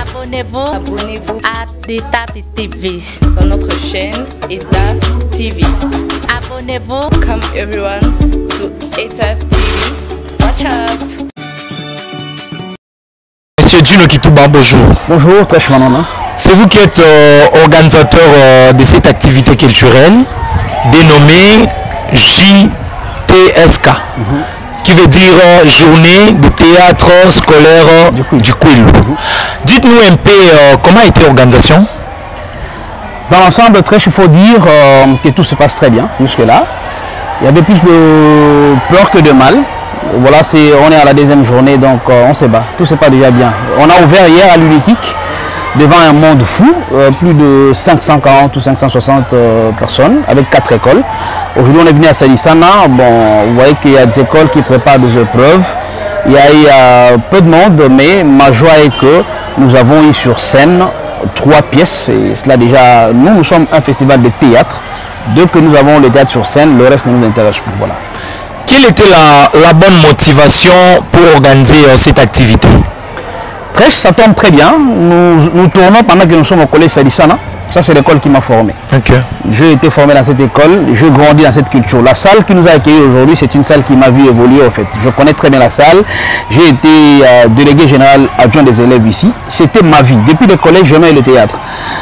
Abonnez-vous à ETAP TV dans notre chaîne ETAP TV. Abonnez-vous. Come everyone to ETAP TV. Watch out. Monsieur Gino Kitouba, bonjour. Bonjour, très chouanana. C'est vous qui êtes organisateur de cette activité culturelle dénommée JTSK, qui veut dire Journée de théâtre scolaire du Kwilu. Dites-nous un peu comment a été l'organisation. Dans l'ensemble, très il faut dire que tout se passe très bien jusque-là. Il y avait plus de peur que de mal. Voilà, on est à la deuxième journée, donc on se bat. Tout se passe déjà bien. On a ouvert hier à l'Unitique, devant un monde fou, plus de 540 ou 560 personnes, avec 4 écoles. Aujourd'hui, on est venu à Salissana. Bon, vous voyez qu'il y a des écoles qui préparent des épreuves. Il y a peu de monde, mais ma joie est que nous avons eu sur scène 3 pièces. Et cela déjà, nous sommes un festival de théâtre. Dès que nous avons le théâtre sur scène, le reste ne nous intéresse plus. Voilà. Quelle était la bonne motivation pour organiser cette activité? Ça tombe très bien. Nous tournons pendant que nous sommes au collège Salissana. Ça, c'est l'école qui m'a formé. Okay. J'ai été formé dans cette école, je grandis dans cette culture. La salle qui nous a accueillis aujourd'hui, c'est une salle qui m'a vu évoluer en fait. Je connais très bien la salle. J'ai été délégué général adjoint des élèves ici. C'était ma vie. Depuis le collège, j'aimais le théâtre.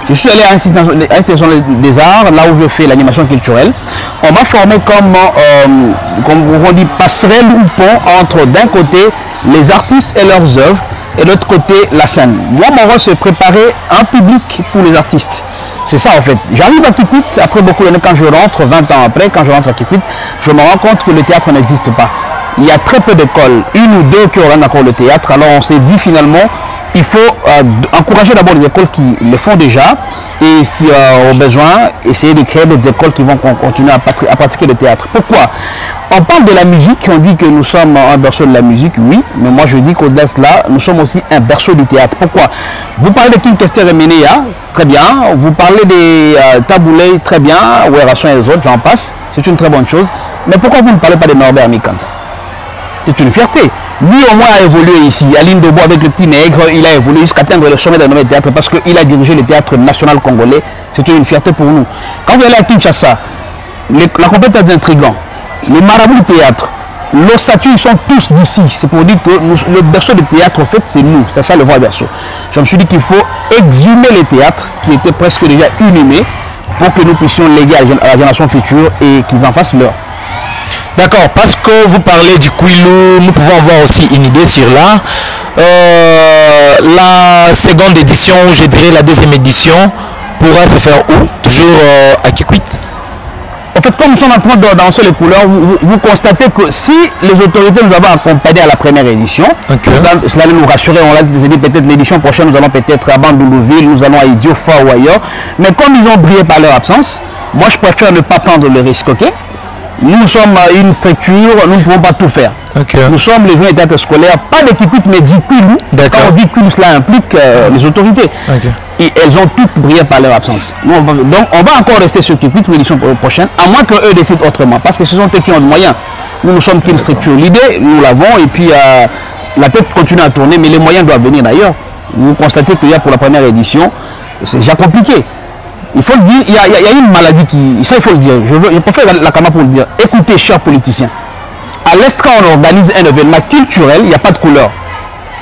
Je suis allé à l'Institution des Arts, là où je fais l'animation culturelle. On m'a formé comme on dit, passerelle ou pont entre d'un côté les artistes et leurs œuvres, et de l'autre côté la scène. Moi, mon rôle, c'est préparer un public pour les artistes. C'est ça en fait. J'arrive à Kikwit, après beaucoup d'années, quand je rentre, 20 ans après, quand je rentre à Kikwit, je me rends compte que le théâtre n'existe pas. Il y a très peu d'écoles, une ou deux qui auront encore le théâtre. Alors on s'est dit finalement, il faut encourager d'abord les écoles qui le font déjà, et si au besoin, essayer de créer d'autres écoles qui vont continuer à pratiquer le théâtre. Pourquoi? On parle de la musique, on dit que nous sommes un berceau de la musique, oui, mais moi je dis qu'au-delà de cela, nous sommes aussi un berceau du théâtre. Pourquoi? Vous parlez de King Kester et Menéa, très bien. Vous parlez des Taboulé, très bien, Ouerasson et les autres, j'en passe, c'est une très bonne chose. Mais pourquoi vous ne parlez pas de Norbert Mikanza? C'est une fierté. Lui au moins a évolué ici, à Lindebo avec le petit nègre, il a évolué jusqu'à atteindre le sommet de notre théâtre parce qu'il a dirigé le théâtre national congolais. C'est une fierté pour nous. Quand vous allez à Kinshasa, la compétence des intrigants, les marabouts du théâtre, nos statues, ils sont tous d'ici. C'est pour dire que le berceau du théâtre, en fait, c'est nous. C'est ça le vrai berceau. Je me suis dit qu'il faut exhumer les théâtres qui étaient presque déjà inhumés pour que nous puissions léguer à la génération future et qu'ils en fassent leur. D'accord, parce que vous parlez du Kwilu, nous pouvons avoir aussi une idée sur là. La seconde édition, je dirais la deuxième édition, pourra se faire où? Toujours à Kikwit? En fait, comme nous sommes en train de danser les couleurs, vous constatez que si les autorités nous avaient accompagnés à la première édition, cela nous rassurer. On l'a dit, peut-être l'édition prochaine, nous allons peut-être à Bandoulouville, nous allons à Idiofa ou ailleurs. Mais comme ils ont brillé par leur absence, moi je préfère ne pas prendre le risque, ok? Nous sommes une structure, nous ne pouvons pas tout faire. Nous sommes les jeunes théâtres scolaires, pas de Kikwit, mais du Kwilu. Quand on dit Kwilu, cela implique les autorités. Et elles ont toutes brillé par leur absence. Donc on va encore rester sur Kikwit pour l'édition prochaine, à moins qu'eux décident autrement, parce que ce sont eux qui ont le moyen. Nous ne sommes qu'une structure. L'idée, nous l'avons, et puis la tête continue à tourner, mais les moyens doivent venir d'ailleurs. Vous constatez qu'il y a pour la première édition, c'est déjà compliqué. Il faut le dire, il y a une maladie qui... Ça, il faut le dire. Je préfère la caméra pour le dire. Écoutez, chers politiciens. À l'Est, quand on organise un événement culturel, il n'y a pas de couleur.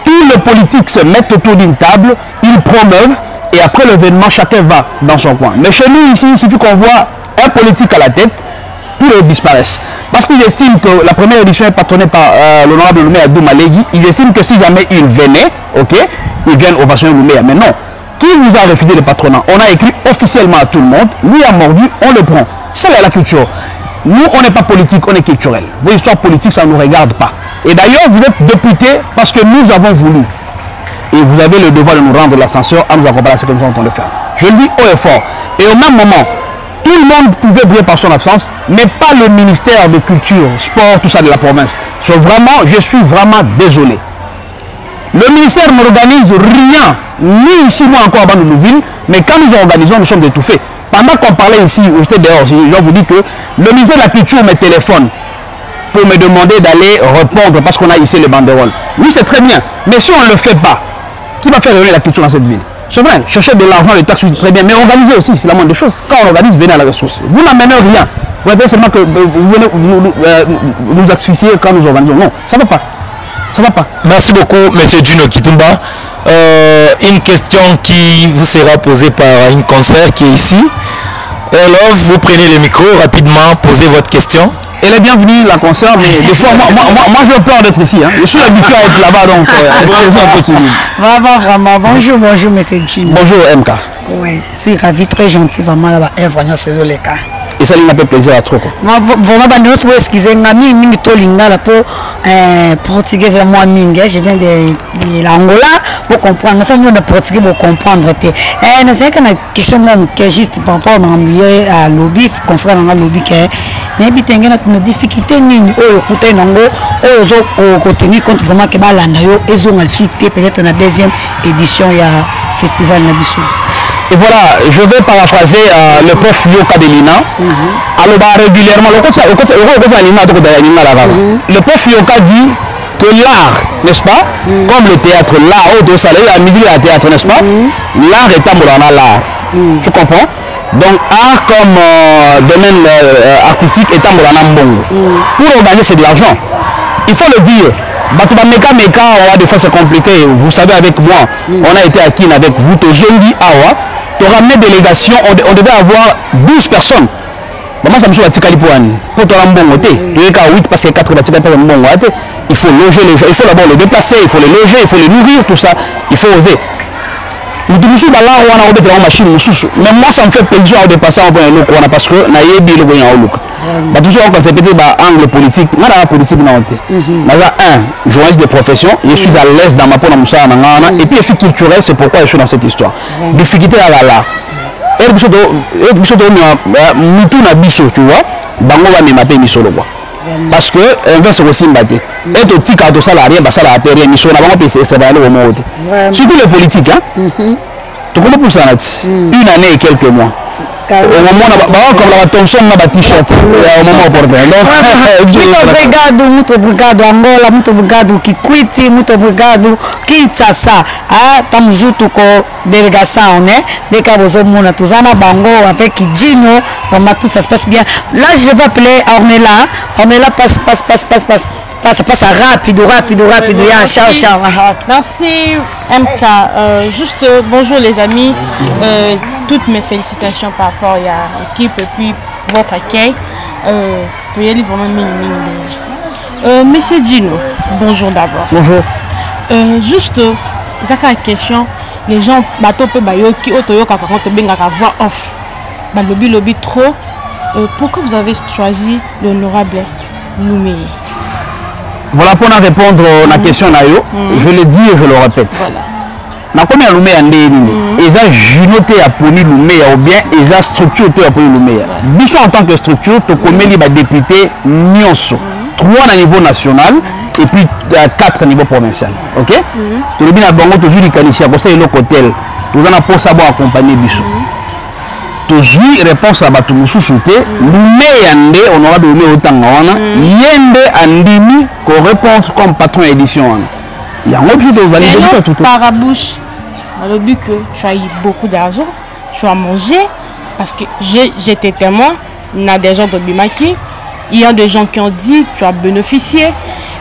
Tous les politiques se mettent autour d'une table, ils promeuvent, et après l'événement, chacun va dans son coin. Mais chez nous, ici, il suffit qu'on voit un politique à la tête, tous les disparaissent. Parce qu'ils estiment que la première édition est patronnée par l'honorable Louméa Doumalégui. Ils estiment que si jamais ils venaient, ok, ils viennent ovationner Louméa. Mais non. Qui vous a refusé le patronat? On a écrit officiellement à tout le monde, lui a mordu, on le prend. C'est la culture. Nous, on n'est pas politique, on est culturel. Vos histoires politiques, ça ne nous regarde pas. Et d'ailleurs, vous êtes député parce que nous avons voulu. Et vous avez le devoir de nous rendre l'ascenseur à nous accompagner à ce que nous sommes en train de faire. Je le dis haut et fort. Et au même moment, tout le monde pouvait briller par son absence, mais pas le ministère de Culture, Sport, tout ça de la province. Je suis vraiment désolé. Le ministère n'organise rien, ni ici, moi encore à Bandoulouville, mais quand nous organisons, nous sommes étouffés. Pendant qu'on parlait ici, où j'étais dehors, je vous dis que le ministère de la Culture me téléphone pour me demander d'aller répondre parce qu'on a ici les banderoles. Oui, c'est très bien, mais si on ne le fait pas, qui va faire rayonner la culture dans cette ville? C'est vrai, chercher de l'argent, les taxes, très bien, mais organiser aussi, c'est la moindre des choses. Quand on organise, venez à la ressource. Vous n'amenez rien. Vous avez seulement que vous venez nous asphyxier quand nous organisons. Non, ça ne va pas. Ça va pas. Merci beaucoup, M. Gino Kitumba. Une question qui vous sera posée par une consoeur qui est ici. Alors, vous prenez le micro rapidement, posez votre question. Elle est bienvenue, la consoeur, mais des fois, moi j'ai peur d'être ici. Hein. Je suis habitué à être là-bas, donc un peu timide. Vraiment. Bonjour, M. Gino. Bonjour, MK. Oui, je suis ravi, très gentil, vraiment, là-bas. Vraiment, c'est les cas. Et ça lui a fait plaisir à trop. Vraiment, nous excusez moi to lingala pour portugais c'est moi minga, je viens de l'Angola pour comprendre. Nous sommes portugais pour comprendre. Nous c'est que la question que juste par rapport à lobby, confrère dans lobby que n'habitenge na difficulté nini oyo kuta nango oyo ko tenir compte vraiment que balanda yo ezonga suite peut-être na deuxième édition ya festival na biso. Et voilà, je vais paraphraser le prof Yoka Delina. Alors, régulièrement, le prof Yoka dit que l'art, n'est-ce pas, comme le théâtre, l'art, la musique et le théâtre, n'est-ce pas, l'art est tambourana l'art. Tu comprends? Donc, art comme domaine artistique est tambourana mbongo. Pour organiser, c'est de l'argent. Il faut le dire. Des fois c'est compliqué. Vous savez, avec moi, on a été à Kin avec vous, Tojendi Awa. Pour ramener délégation, on devait avoir 12 personnes. Moi, ça me fait pour te rendre bon côté. Il y a 8 parce que 4 il faut loger les gens, il faut d'abord les déplacer, il faut les loger, il faut les nourrir, tout ça. Il faut oser. Mais moi, ça me fait plaisir de passer en point de parce que toujours quand c'est peut-être angle politique, moi la politique n'a pas journaliste de profession, je suis à l'aise dans ma peau et puis je suis culturel, c'est pourquoi je suis dans cette histoire. Difficulté à la et puis tu vois, bango va me mater mi solo quoi. Parce que inverse aussi mbaté. Et au petit cadre salarié, bah ça la rien mi solo, bango PC ça va aller au moins. Surtout les politiques hein. Tu comprends pour ça une année et quelques mois. Au moment comme la tension na ba t-shirt au moment opportun. Muito obrigado Angola, muito obrigado Kikwiti, muito obrigado Kinshasa. Estamos junto com a délégation, né? Dès que vous avez tous Bango avec Gino, vraiment tout ça se passe bien. Là je vais appeler Ornella passe rapide. Ciao. Merci MK. Juste bonjour les amis. Toutes mes félicitations par rapport à l'équipe et puis votre accueil. Monsieur Gino, bonjour d'abord. Bonjour. Juste, ça une question. Les gens, voix off. Lobby trop. Pourquoi vous avez choisi l'honorable Loumé? Voilà pour répondre à la question. Je le dis et je le répète. Voilà. Na combien Loumé et ça Ginoté à Poni Loumé ou bien et ça structure à Poni Loumé. Bichon en tant que structure, tu connais les députés Nyonso. 3 à niveau national et puis 4 à niveau provincial. Ok? Tu le bien à Bango, tu joues les caniciens, pour ça il y a l'hôtel. Tu vas pour savoir accompagner Bichon. Tu joues réponse à Batumoussou Souté. Loumé Yande, on aura de Loumé autant. Yende Andimi, qu'on répond comme patron édition. Il y a un autre de valider tout. Parabouche. Dans le but que tu as eu beaucoup d'argent, tu as mangé, parce que j'étais témoin, il y a des gens de Bimaki, il y a des gens qui ont dit tu as bénéficié,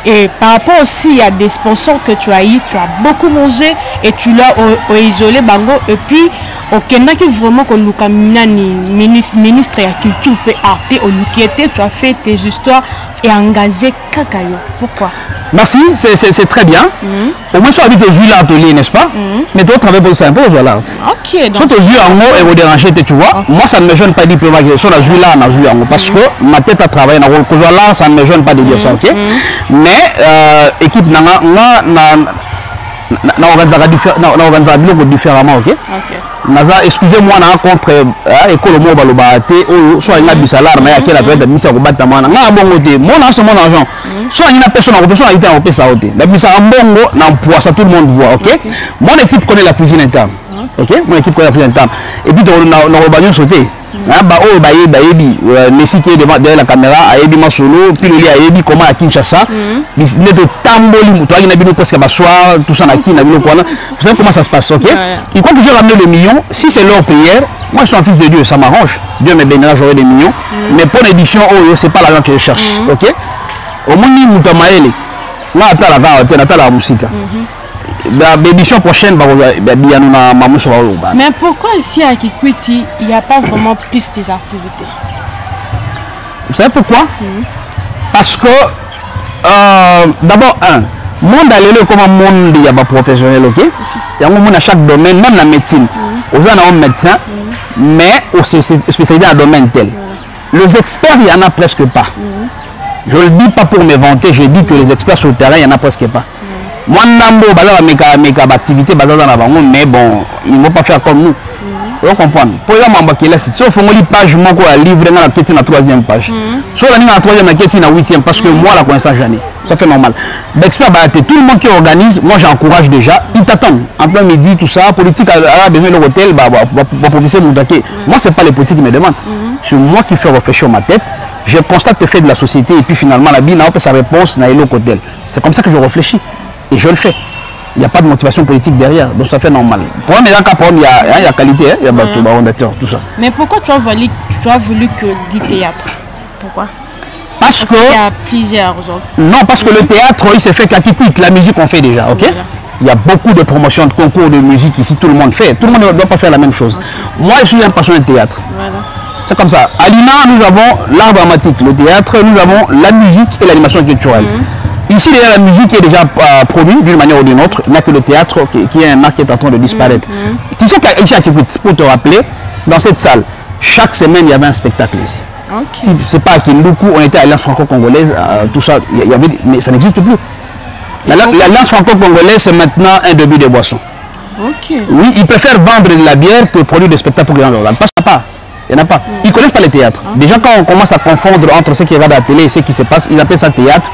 et par rapport aussi, il y a des sponsors que tu as eu, tu as beaucoup mangé, et tu l'as isolé, Bango, et puis, il y a qui vraiment que ministre de la culture peut arrêter au Lukiete, tu as fait tes histoires et engagé Kakayo. Pourquoi? Merci, c'est très bien. Au moins, je suis habitué aux l'atelier, n'est-ce pas? Mais toi, travailler pour ça, un peu aux l'art. Ok. Donc, aux yeux en haut et vous déranger, tu vois. Moi, ça ne me gêne pas de dire que sur la joue là, parce que ma tête a travaillé dans le là, ça ne me gêne pas de dire ça, ok? Mais, équipe, différemment, ok? Excusez-moi, contre école mot balobate ou soit une abisalar mais à quelle appelle de mise à combattre mon côté mon argent soit une personne en personne a été en paix ça ôté la mise à bongo n'emploi ça tout le monde voit ok mon équipe connaît la cuisine interne ok mon équipe connaît la cuisine interne et puis dans le bagnon sauté Messi qui est derrière la caméra, Ayebi ma solo, puis le lit Ayebi comment à Kinshasa, il est de tamboli, toi il n'a pas presque soir, tout ça n'a qui n'a pas. Vous savez comment ça se passe, ok? Il croit que j'ai ramené le million, si c'est leur prière, moi je suis un fils de Dieu, ça m'arrange. Dieu me bénira, j'aurai des millions, mais pour l'édition, c'est pas l'argent que je cherche, ok? Au moins, il Moutamaele, là, attends la musique. L'édition prochaine, mais pourquoi ici à Kikwiti, il n'y a pas vraiment plus des activités? Vous savez pourquoi? Parce que, d'abord, monde à comme un monde il y a pas professionnel, ok? Il y a un monde à chaque domaine, même la médecine. Aujourd'hui, on a un médecin, mais c'est spécialisé dans un domaine tel. Les experts, il n'y en a presque pas. Je ne le dis pas pour me vanter, je dis que les experts sur le terrain, il n'y en a presque pas. Moi, mes activités, mais bon, ils ne vont pas faire comme nous. Vous comprenez? Pour exemple, si on fait une page, moi, je livre dans la 3e page. Si on a la 3e, la 8e, parce que moi, la connaissance, j'en ai. Ça fait normal. L'expert, tout le monde qui organise, moi, j'encourage déjà. Ils t'attendent. En plein midi, tout ça. Politique, a besoin de l'hôtel, va publier mon taquet. Moi, ce n'est pas les politiques qui me demandent. C'est moi qui fais réfléchir ma tête. Je constate le fait de la société et puis finalement, la bille n'a pas sa réponse, n'a l'autre hôtel. C'est comme ça que je réfléchis. Et je le fais. Il n'y a pas de motivation politique derrière, donc ça fait normal. Pour moi, il y a qualité, il y a tout ça. Mais pourquoi tu as voulu que du théâtre? Pourquoi? Parce que... Il y a plusieurs autres. Non, parce que le théâtre, il s'est fait qu'à Kikwit, la musique on fait déjà, ok? Voilà. Il y a beaucoup de promotions, de concours de musique ici, tout le monde fait. Tout le monde ne doit pas faire la même chose. Moi, je suis un passionné de théâtre. Voilà. C'est comme ça. À l'INA, nous avons l'art dramatique, le théâtre, nous avons la musique et l'animation culturelle. Ici, il y a la musique qui est déjà produite d'une manière ou d'une autre. Il n'y a que le théâtre qui est un art qui est en train de disparaître. Tu sais qu'ici à Kikwit, pour te rappeler, dans cette salle, chaque semaine, il y avait un spectacle ici. Okay. Si ce n'est pas à Kinduku, on était à l'Alliance franco-congolaise, tout ça, mais ça n'existe plus. L'Alliance franco-congolaise, c'est maintenant un début de boissons. Okay. Oui, ils préfèrent vendre de la bière que produire des spectacles pour les gens. Parce qu'il n'y en a pas. Il n'y en a pas. Ils ne connaissent pas le théâtre. Déjà, quand on commence à confondre entre ce qui regardent à la télé et ce qui se passe, ils appellent ça théâtre.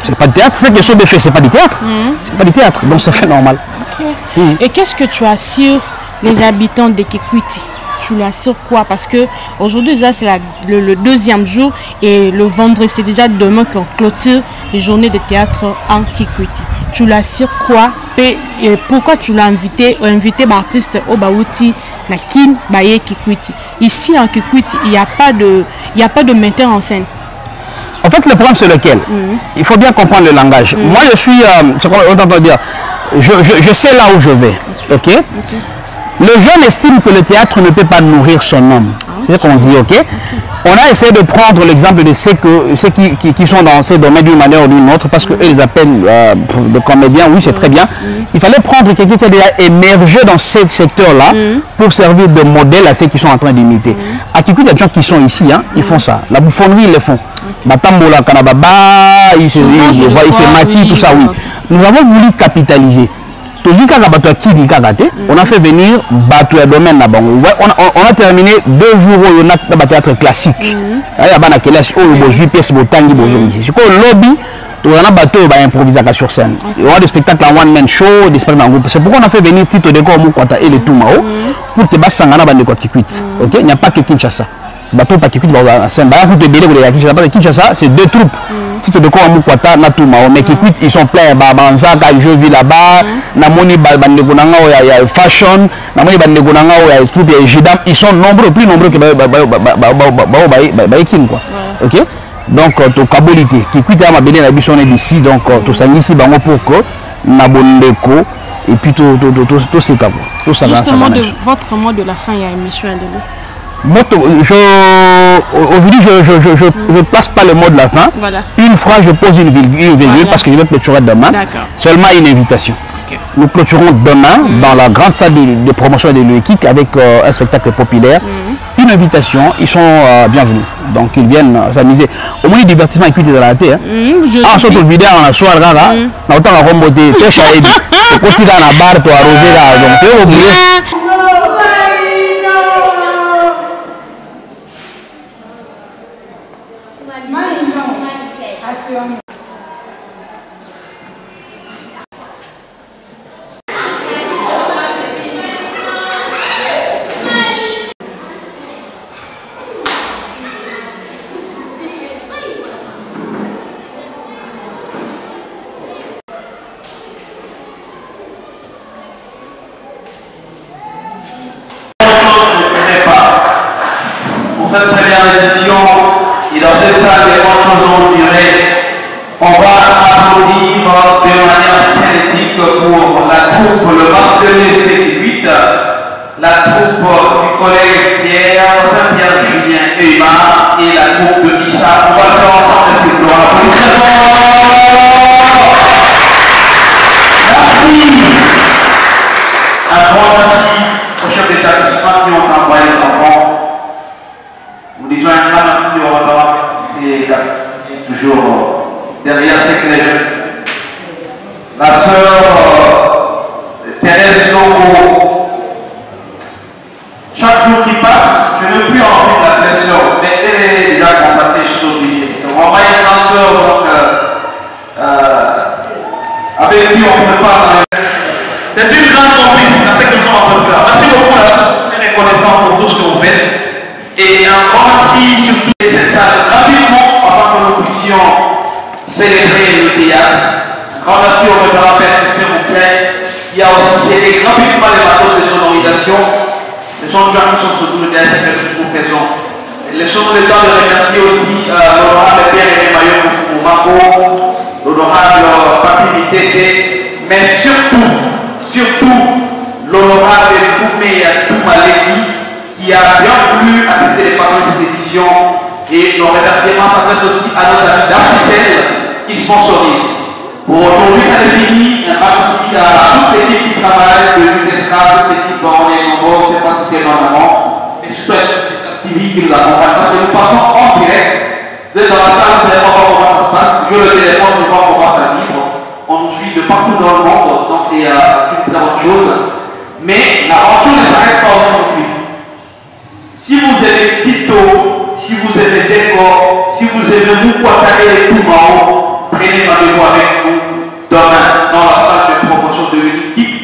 C'est pas du théâtre. Ce que Sobe fait, c'est pas du théâtre. C'est pas du théâtre. Donc, ça fait normal. Okay. Et qu'est-ce que tu assures les habitants de Kikwiti? Tu l'assures quoi? Parce que aujourd'hui déjà c'est le deuxième jour et le vendredi c'est déjà demain qu'on clôture les journées de théâtre en Kikwiti. Tu l'assures quoi? Et pourquoi tu l'as invité l'artiste Obawuti Nakin Baye Kikwiti? Ici en Kikwiti il n'y a pas de metteur en scène. En fait le problème c'est lequel? Il faut bien comprendre le langage. Moi je suis, c'est quoi on entend dire, je sais là où je vais. Ok? Le jeune estime que le théâtre ne peut pas nourrir son homme. C'est ce qu'on dit, ok? On a essayé de prendre l'exemple de ceux qui sont dans ces domaines d'une manière ou d'une autre, parce qu'eux les appellent de comédiens, oui c'est très bien. Il fallait prendre quelqu'un qui a déjà émergé dans ce secteur-là pour servir de modèle à ceux qui sont en train d'imiter. À Kikwit, il y a des gens qui sont ici, hein, ils font ça. La bouffonnerie, ils le font. Batambola, Kanababa, ils se maquillent, tout ça, oui. Nous avons voulu capitaliser. On a fait venir Batou domaine là-bas. On a terminé 2 jours où on a un théâtre classique. Il y a un pièce lobby. On a bateau improvisé sur scène. Il y aura des spectacles en one man show, des spectacles en groupe. C'est pourquoi on a fait venir Tito de Mokwata et les Toumao pour que Bassangana bande de Kikwit. Ok, il n'y a pas que Kinshasa. Bateau pas Kikwit, Kinshasa, c'est 2 troupes. Tito de Mokwata na Toumao. Mais Kikwit, ils sont pleins. Banzaka, je vis là-bas. Namoni bande gonanga il y a fashion. Namoni bande gonanga il y a troupes, il y a Jidam. Ils sont nombreux, plus nombreux que Baïkin quoi. Ok. Donc, tu kabolité. Kikwit a ma belle la bichonne d'ici. Donc, tu sais ici, bango pour que Nabondeko et puis tout c'est comme tout ça. Justement, de votre mot de la fin, il y a une émission aujourd'hui, je ne place pas le mot de la fin. Voilà. Une phrase, je pose une virgule voilà. Parce que je vais clôturer demain. Seulement une invitation. Okay. Nous clôturons demain dans la grande salle de promotion de l'UEKIC avec un spectacle populaire. Une invitation, ils sont bienvenus. Donc ils viennent s'amuser. Au moins, le divertissement est cuité dans la tête. Ah, surtout vidéo, on a soir, là, on a autant à remboter. Tu es chahibi. Tu es dans la barre, tu as arrosé là. Donc tu es obligé. cette première édition et dans cette salle des grandes choses ont duré. On va applaudir de manière frénétique pour la troupe, le Marseillais 8, la troupe du collège Pierre, Saint-Pierre, Julien et Emma, et la troupe de Issa. On va le faire ensemble, s'il vous plaît. Merci. Un grand merci aux chefs d'établissement qui ont envoyé les enfants. Nous disons un grand merci au revoir. C'est toujours derrière ces clés. La sœur Thérèse Logo. Chaque jour qui passe, je n'ai plus envie de l'appeler sœur, mais elle est déjà consacrée, je suis obligé. C'est vraiment une grande sœur, donc avec qui on ne peut pas. C'est une grande complice, c'est ce que nous sommes en train de faire. Merci beaucoup, là, très reconnaissant pour tout ce que vous faites. Et un grand merci surtout de cette salle, rapidement, afin que nous puissions célébrer le théâtre. Un grand merci au révérend Père s'il vous plaît, qui a aussi cédé gratuitement les bateaux de sonorisation. Les gens qui sont surtout le théâtre que nous vous faisons. Laissons-nous le temps de remercier aussi l'honorable Pierre-Aimé Maillot Moumako, l'honorable Papi Mitete, mais surtout l'honorable Koumé Toumaleki, qui a bien voulu assister les parents de cette édition. Et nos remerciements s'adressent aussi à nos amis d'Articel qui sponsorisent. Pour aujourd'hui, ça est fini. Un merci à toute l'équipe qui travaille, de l'UNESCA, toute l'équipe en Congo, c'est pas tout énormément. Et surtout à l'équipe TV qui nous accompagne. Parce que nous passons en direct. Vous êtes dans la salle, vous savez pas comment ça se passe. Je le téléphone, je vois comment ça vibre. On nous suit de partout dans le monde, donc c'est une très bonne chose. Mais l'aventure ne s'arrête pas aujourd'hui. Si vous avez Tito, si vous avez Décor, si vous avez Moukouakare et Toumao, prenez rendez-vous avec nous demain dans la salle de promotion de l'équipe.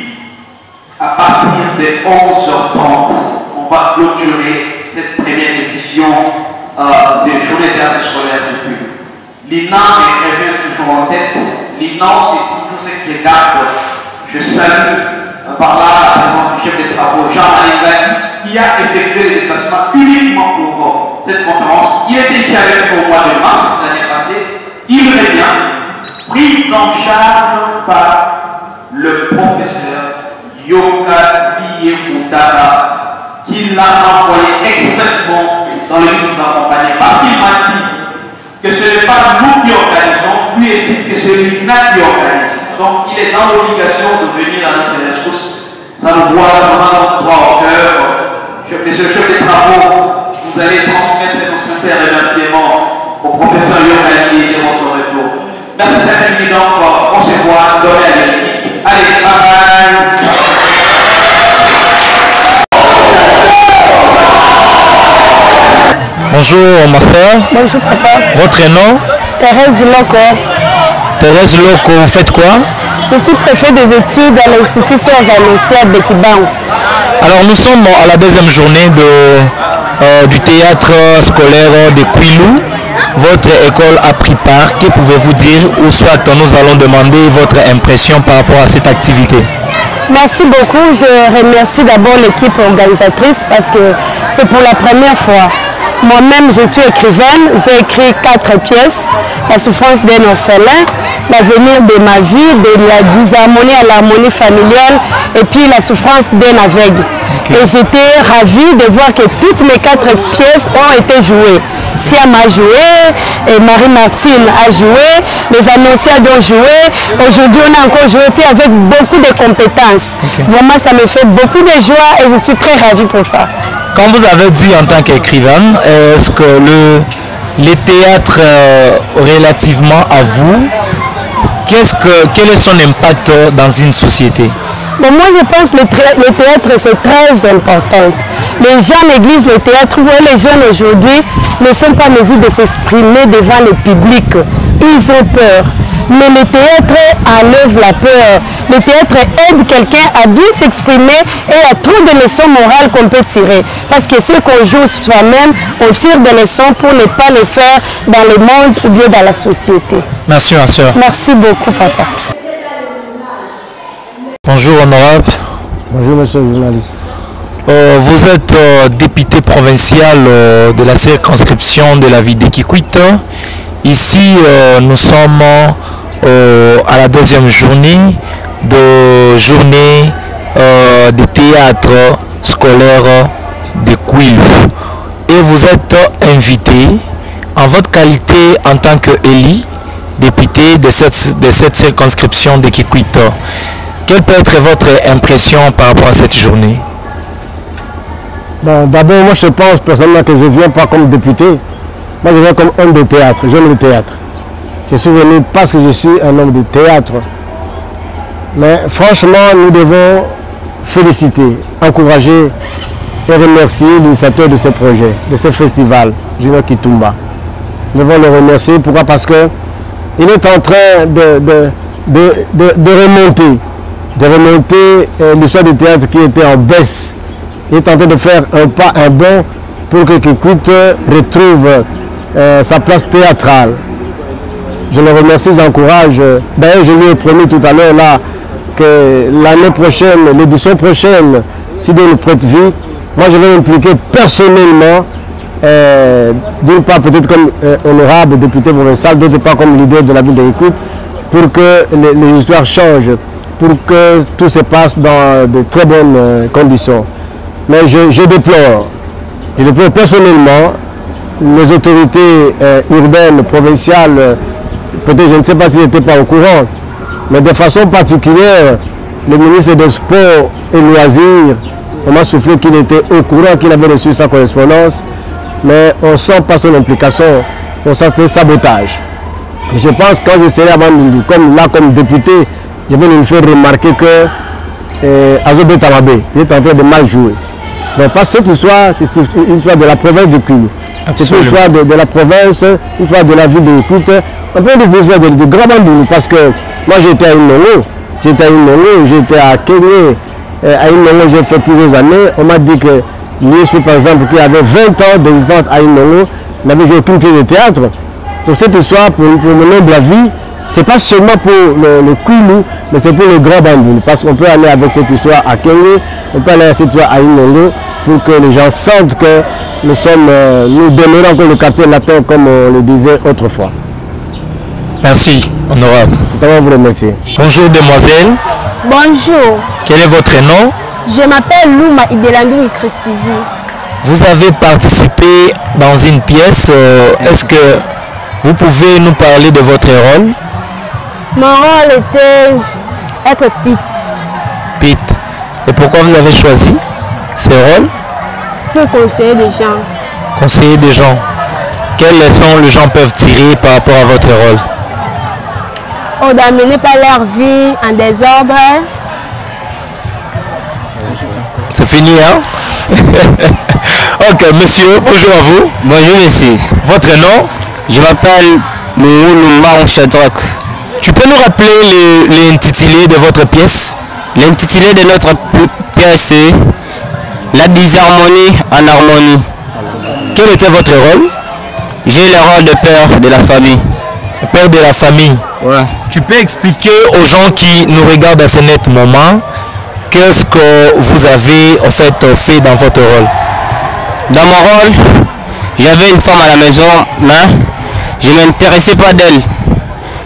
À partir de 11h30, on va clôturer cette première édition des journées théâtre scolaire de Fugue. L'INA me revient toujours en tête. L'INA, c'est toujours ce qui garde. Je salue par là la présence du chef des travaux, Jean-Marie Gagny, qui a effectué les déplacements uniquement pour cette conférence. Il était ici avec nous au mois de mars l'année passée. Il revient, pris en charge par le professeur Yoka Biyemoutara, qui l'a envoyé expressement dans le but de nous accompagner. Parce qu'il m'a dit que ce n'est pas nous qui organisons, lui estime que c'est l'INA qui organise. Donc il est dans l'obligation de venir à notre rescousse. Ça nous doit vraiment notre droit au cœur. Monsieur le chef des travaux, vous allez transmettre nos sincères remerciements au professeur Yoka et votre retour. Merci, c'est évident. On se voit, donnez à l'équipe. Allez, bye bye. Bonjour ma soeur. Bonjour papa. Votre nom? Thérèse Loco. Thérèse Loco, vous faites quoi? Je suis préfet des études à l'Institut Sœurs Annonciades de Kibang. Alors nous sommes à la deuxième journée du théâtre scolaire de Kouilou. Votre école a pris part. Que pouvez-vous dire? Ou soit nous allons demander votre impression par rapport à cette activité. Merci beaucoup. Je remercie d'abord l'équipe organisatrice parce que c'est pour la première fois. Moi-même, je suis écrivaine. J'ai écrit 4 pièces. La souffrance d'un orphelin, l'avenir de ma vie, de la disharmonie à l'harmonie familiale et puis la souffrance d'un aveugle. Okay. Et j'étais ravie de voir que toutes mes 4 pièces ont été jouées. Siam a joué, et Marie-Martine a joué, les Annonciades ont joué. Aujourd'hui, on a encore joué puis avec beaucoup de compétences. Okay. Vraiment, ça me fait beaucoup de joie et je suis très ravie pour ça. Quand vous avez dit en tant qu'écrivaine, est-ce que le théâtre relativement à vous, quel est son impact dans une société? Mais moi je pense que le théâtre c'est très important. Les gens négligent le théâtre. Vous voyez, les jeunes aujourd'hui ne sont pas en mesure de s'exprimer devant le public. Ils ont peur. Mais le théâtre enlève la peur. Le théâtre aide quelqu'un à bien s'exprimer et à trop de leçons morales qu'on peut tirer. Parce que ce qu'on joue soi-même, on tire des leçons pour ne pas les faire dans le monde ou bien dans la société. Merci ma soeur. Merci beaucoup papa. Bonjour honorable. Bonjour monsieur le journaliste. Vous êtes député provincial de la circonscription de la ville de Kikwit. Ici, nous sommes à la deuxième journée de théâtre scolaire de Kwilu. Et vous êtes invité en votre qualité en tant qu'élu député de cette circonscription de Kikwit. Quelle peut être votre impression par rapport à cette journée? Bon, d'abord, moi je pense personnellement que je ne viens pas comme député. Moi je viens comme homme de théâtre, j'aime le théâtre. Je suis venu parce que je suis un homme de théâtre. Mais franchement, nous devons féliciter, encourager et remercier l'initiateur de ce projet, de ce festival, Junior Kitumba. Nous devons le remercier. Pourquoi? Parce que il est en train de remonter l'histoire du théâtre qui était en baisse. Il est en train de faire un pas, un bond pour que Kikwit retrouve sa place théâtrale. Je le remercie, j'encourage. D'ailleurs, je lui ai promis tout à l'heure là que l'année prochaine, l'édition prochaine, si Dieu nous prête vie, moi je vais m'impliquer personnellement, d'une part peut-être comme honorable député provincial, d'autre part comme leader de la ville de Kikwit, pour que les histoires changent, pour que tout se passe dans de très bonnes conditions. Mais je déplore personnellement les autorités urbaines, provinciales, peut-être je ne sais pas s'ils n'étaient pas au courant, mais de façon particulière, le ministre des Sports et Loisirs, on m'a soufflé qu'il était au courant, qu'il avait reçu sa correspondance, mais on ne sent pas son implication, on sent un sabotage. Je pense que quand je serai avant nous, comme député, je vais lui faire remarquer que Azobe Tamabé, il est en train de mal jouer. Donc pas cette histoire, c'est une histoire de la province de Kwilu. C'est une histoire de la province, une histoire de la ville de Kikwit. On peut dire des histoires de Grand Bandundu, parce que moi j'étais à Inongo, j'étais à Kenya, à Inongo j'ai fait plusieurs années. On m'a dit que l'ISP par exemple qui avait 20 ans d'existence à Inongo n'avait joué aucune pièce de théâtre. Donc cette histoire pour mener de la vie, c'est pas seulement pour le Kwilu, mais c'est pour le Grand Bandundu. Parce qu'on peut aller avec cette histoire à Kenya, on peut aller avec cette histoire à Inongo, pour que les gens sentent que nous demeurons encore le quartier latin comme on le disait autrefois. Merci, honorable. Totalement vous remercier. Bonjour, demoiselle. Bonjour. Quel est votre nom? Je m'appelle Louma Idelandou Christivi. Vous avez participé dans une pièce. Est-ce que vous pouvez nous parler de votre rôle? Mon rôle était être Pete. Pete. Et pourquoi vous avez choisi ce rôle? Pour conseiller des gens. Conseiller des gens. Quelles leçons les gens peuvent tirer par rapport à votre rôle? On d'amener pas leur vie en désordre. C'est fini, hein? Ok, monsieur, bonjour à vous. Bonjour, monsieur. Votre nom? Je m'appelle Moulouma Chadrak. Tu peux nous rappeler l'intitulé de votre pièce? L'intitulé de notre pièce est La disharmonie en harmonie. Quel était votre rôle? J'ai le rôle de père de la famille. Le père de la famille? Ouais. Tu peux expliquer aux gens qui nous regardent à ce net moment qu'est-ce que vous avez en fait dans votre rôle? Dans mon rôle, j'avais une femme à la maison, mais je ne m'intéressais pas d'elle.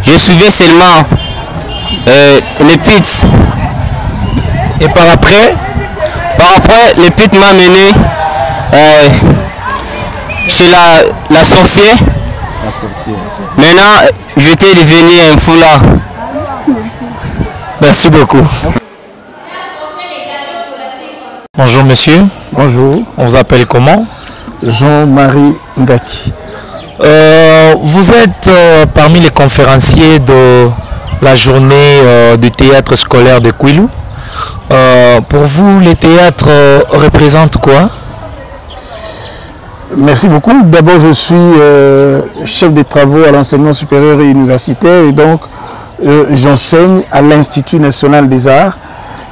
Je suivais seulement les pits. Et par après, les pits m'a mené chez la sorcière. Maintenant, j'étais devenu un foulard. Merci beaucoup. Bonjour monsieur. Bonjour. On vous appelle comment? Jean-Marie Ngaki. Vous êtes parmi les conférenciers de la journée du théâtre scolaire de Kwilu. Pour vous, le théâtre représente quoi? Merci beaucoup. D'abord, je suis chef des travaux à l'enseignement supérieur et universitaire et donc j'enseigne à l'Institut national des arts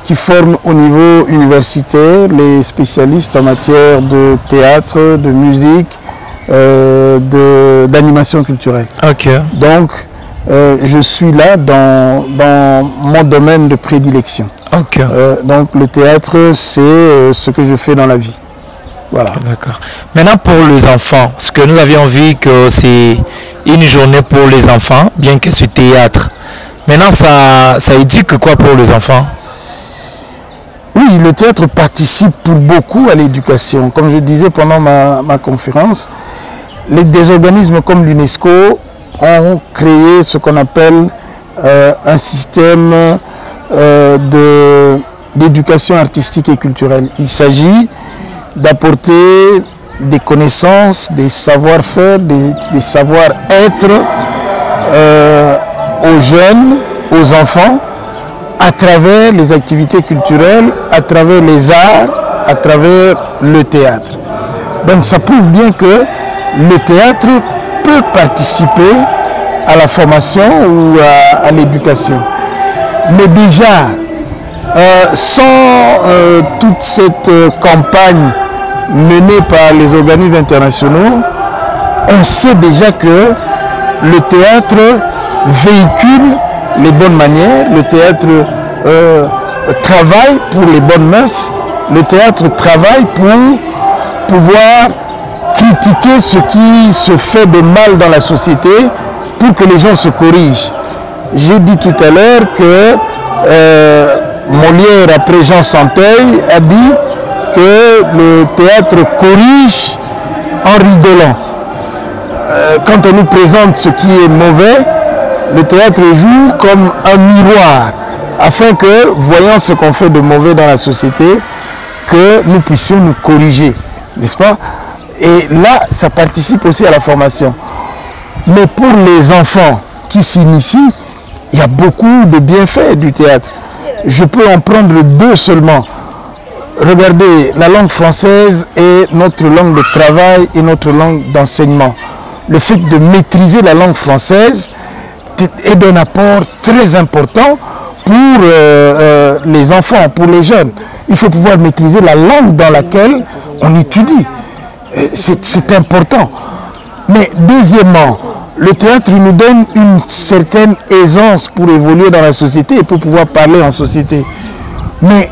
qui forme au niveau universitaire les spécialistes en matière de théâtre, de musique, d'animation culturelle. Ok. Donc, je suis là dans mon domaine de prédilection. Okay. Donc le théâtre, c'est ce que je fais dans la vie. Voilà. Okay, d'accord. Maintenant pour les enfants, parce que nous avions vu que c'est une journée pour les enfants, bien que ce théâtre. Maintenant, ça éduque quoi pour les enfants? Oui, le théâtre participe pour beaucoup à l'éducation. Comme je disais pendant ma conférence, des organismes comme l'UNESCO ont créé ce qu'on appelle un système d'éducation artistique et culturelle. Il s'agit d'apporter des connaissances, des savoir-faire, des savoir-être aux jeunes, aux enfants, à travers les activités culturelles, à travers les arts, à travers le théâtre. Donc ça prouve bien que le théâtre peut participer à la formation ou à l'éducation. Mais déjà, sans toute cette campagne menée par les organismes internationaux, on sait déjà que le théâtre véhicule les bonnes manières, le théâtre travaille pour les bonnes mœurs, le théâtre travaille pour pouvoir critiquer ce qui se fait de mal dans la société pour que les gens se corrigent. J'ai dit tout à l'heure que Molière, après Jean Santeuil, a dit que le théâtre corrige en rigolant. Quand on nous présente ce qui est mauvais, le théâtre joue comme un miroir, afin que, voyant ce qu'on fait de mauvais dans la société, que nous puissions nous corriger, n'est-ce pas? Et là, ça participe aussi à la formation. Mais pour les enfants qui s'initient, il y a beaucoup de bienfaits du théâtre. Je peux en prendre deux seulement. Regardez, la langue française est notre langue de travail et notre langue d'enseignement. Le fait de maîtriser la langue française est d'un apport très important pour les enfants, pour les jeunes. Il faut pouvoir maîtriser la langue dans laquelle on étudie. C'est important. Mais deuxièmement, le théâtre nous donne une certaine aisance pour évoluer dans la société et pour pouvoir parler en société. Mais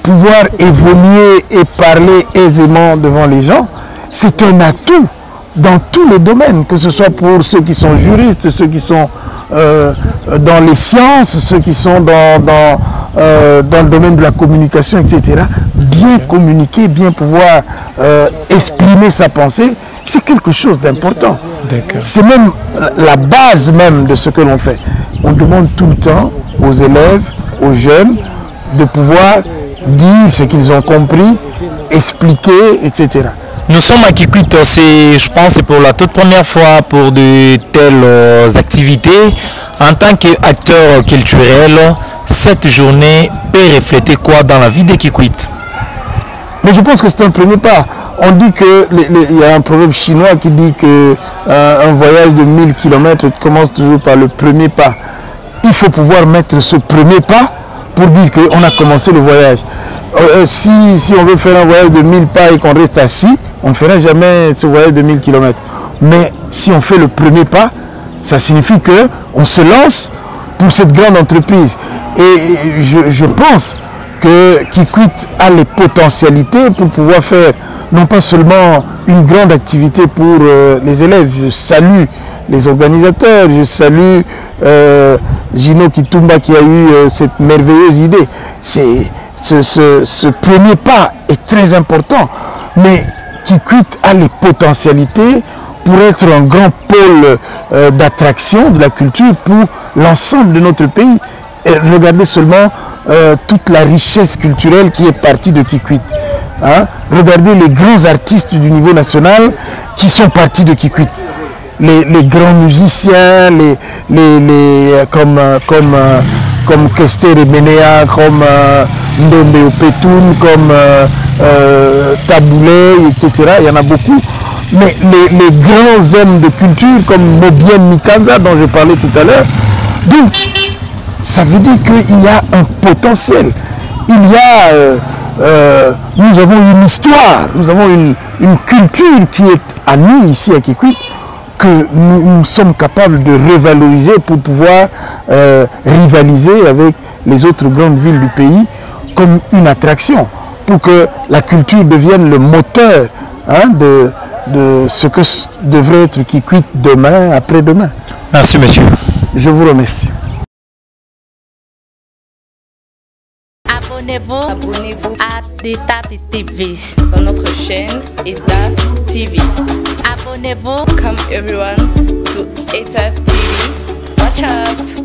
pouvoir évoluer et parler aisément devant les gens, c'est un atout dans tous les domaines, que ce soit pour ceux qui sont juristes, ceux qui sont dans les sciences, ceux qui sont dans le domaine de la communication, etc. Bien communiquer, bien pouvoir exprimer sa pensée, c'est quelque chose d'important. C'est même la base même de ce que l'on fait. On demande tout le temps aux élèves, aux jeunes, de pouvoir dire ce qu'ils ont compris, expliquer, etc. Nous sommes à Kikwit, je pense, c'est pour la toute première fois pour de telles activités. En tant qu'acteur culturel, cette journée peut refléter quoi dans la vie de Kikwit? Mais je pense que c'est un premier pas. On dit qu'il y a un proverbe chinois qui dit qu'un voyage de 1000 km commence toujours par le premier pas. Il faut pouvoir mettre ce premier pas pour dire qu'on a commencé le voyage. Si on veut faire un voyage de 1000 pas et qu'on reste assis, on ne fera jamais ce voyage de 1000 km. Mais si on fait le premier pas, ça signifie qu'on se lance pour cette grande entreprise. Et je pense que Kikwit a les potentialités pour pouvoir faire non pas seulement une grande activité pour les élèves. Je salue les organisateurs, je salue Gino Kitumba qui a eu cette merveilleuse idée. Ce premier pas est très important, mais Kikwit a les potentialités pour être un grand pôle d'attraction de la culture pour l'ensemble de notre pays. Et regardez seulement toute la richesse culturelle qui est partie de Kikwit. Hein? Regardez les grands artistes du niveau national qui sont partis de Kikwit. Les grands musiciens, comme Kester et Benea, comme Ndombe Opetoun, comme Taboulé, etc. Il y en a beaucoup. Mais les grands hommes de culture comme Mobien Mikanza dont je parlais tout à l'heure. Donc, ça veut dire qu'il y a un potentiel. Il y a... nous avons une histoire, nous avons une culture qui est à nous ici à Kikwit. que nous sommes capables de revaloriser pour pouvoir rivaliser avec les autres grandes villes du pays comme une attraction, pour que la culture devienne le moteur de ce que devrait être Kikwit demain, après-demain. Merci monsieur. Je vous remercie. Abonnez-vous à DETAP TV. Dans notre chaîne ETAP TV. Abonnez-vous. Come everyone to ETAP TV. Watch out.